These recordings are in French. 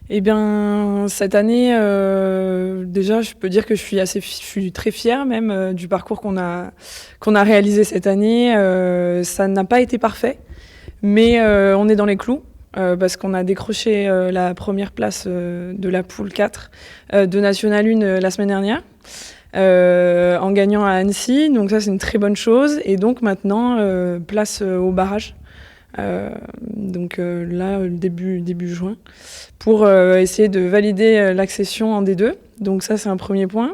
Eh bien, cette année, déjà, je peux dire que je suis très fière même du parcours qu'on a réalisé cette année. Ça n'a pas été parfait, mais on est dans les clous. Parce qu'on a décroché la première place de la poule 4 de National 1 la semaine dernière, en gagnant à Annecy. Donc ça, c'est une très bonne chose. Et donc maintenant, place au barrage. Là, début juin, pour essayer de valider l'accession en D2. Donc ça, c'est un premier point.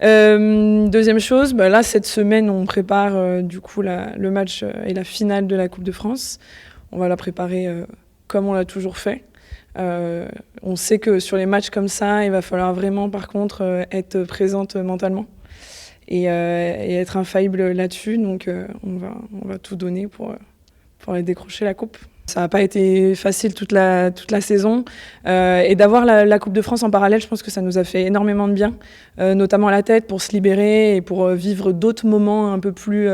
Deuxième chose, là, cette semaine, on prépare du coup le match et la finale de la Coupe de France. On va la préparer comme on l'a toujours fait. On sait que sur les matchs comme ça, il va falloir vraiment, par contre, être présente mentalement et être infaillible là-dessus. Donc, on va tout donner pour aller décrocher la coupe. Ça n'a pas été facile toute la saison. Et d'avoir la Coupe de France en parallèle, je pense que ça nous a fait énormément de bien, notamment à la tête, pour se libérer et pour vivre d'autres moments un peu plus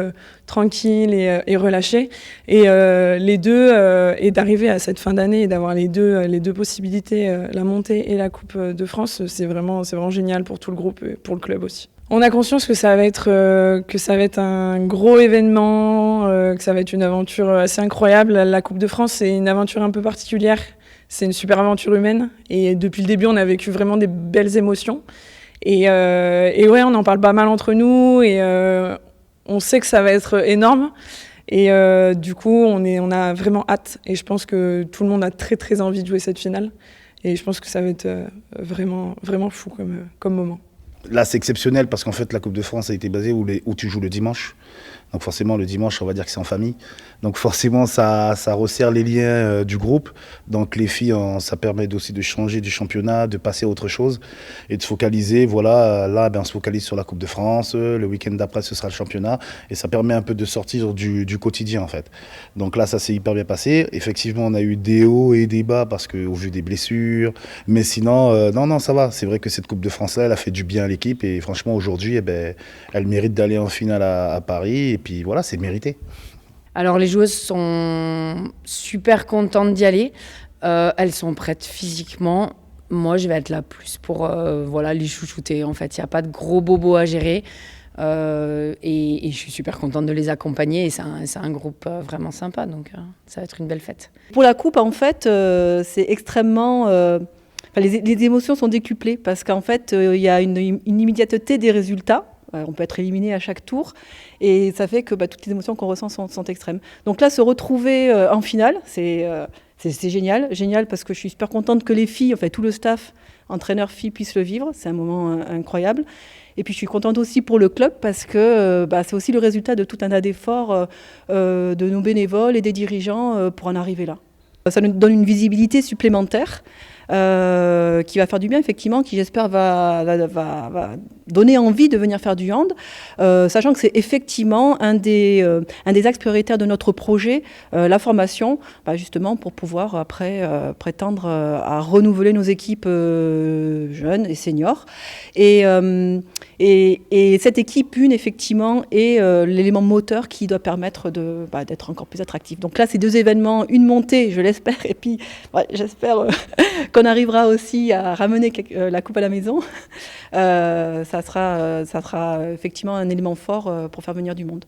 tranquilles et relâchés. Et les deux, et d'arriver à cette fin d'année et d'avoir les deux possibilités, la montée et la Coupe de France, c'est vraiment génial pour tout le groupe et pour le club aussi. On a conscience que ça va être un gros événement, que ça va être une aventure assez incroyable. La Coupe de France, c'est une aventure un peu particulière. C'est une super aventure humaine. Et depuis le début, on a vécu vraiment des belles émotions. Et ouais, on en parle pas mal entre nous. Et on sait que ça va être énorme. Et du coup, on a vraiment hâte. Et je pense que tout le monde a très, très envie de jouer cette finale. Et je pense que ça va être vraiment, vraiment fou comme moment. Là, c'est exceptionnel parce qu'en fait, la Coupe de France a été basée où tu joues le dimanche. Donc forcément, le dimanche, on va dire que c'est en famille. Donc forcément, ça resserre les liens du groupe. Donc les filles, ça permet aussi de changer du championnat, de passer à autre chose et de se focaliser. Voilà, là, on se focalise sur la Coupe de France. Le week-end d'après, ce sera le championnat. Et ça permet un peu de sortir du quotidien, en fait. Donc là, ça s'est hyper bien passé. Effectivement, on a eu des hauts et des bas parce qu'au vu des blessures. Mais sinon, non, ça va. C'est vrai que cette Coupe de France-là, elle a fait du bien à l'équipe. Et franchement, aujourd'hui, elle mérite d'aller en finale à Paris. Et puis voilà, c'est mérité. Alors les joueuses sont super contentes d'y aller. Elles sont prêtes physiquement. Moi, je vais être là plus pour les chouchouter. En fait, il n'y a pas de gros bobos à gérer. Et je suis super contente de les accompagner. Et c'est un groupe vraiment sympa. Donc, ça va être une belle fête. Pour la coupe, en fait, c'est extrêmement... les émotions sont décuplées parce qu'en fait, il y a une immédiateté des résultats. On peut être éliminé à chaque tour et ça fait que toutes les émotions qu'on ressent sont extrêmes. Donc là, se retrouver en finale, c'est génial parce que je suis super contente que les filles, tout le staff, entraîneurs filles, puissent le vivre. C'est un moment incroyable. Et puis je suis contente aussi pour le club parce que c'est aussi le résultat de tout un tas d'efforts de nos bénévoles et des dirigeants pour en arriver là. Ça nous donne une visibilité supplémentaire qui va faire du bien, effectivement, qui j'espère va donner envie de venir faire du hand, sachant que c'est effectivement un des axes prioritaires de notre projet, la formation, justement pour pouvoir après prétendre à renouveler nos équipes jeunes et seniors. Et cette équipe une, effectivement, est l'élément moteur qui doit permettre d'être encore plus attractif. Donc là, ces deux événements, une montée, je l'espère, et puis j'espère qu'on arrivera aussi à ramener la coupe à la maison. Ça sera effectivement un élément fort pour faire venir du monde.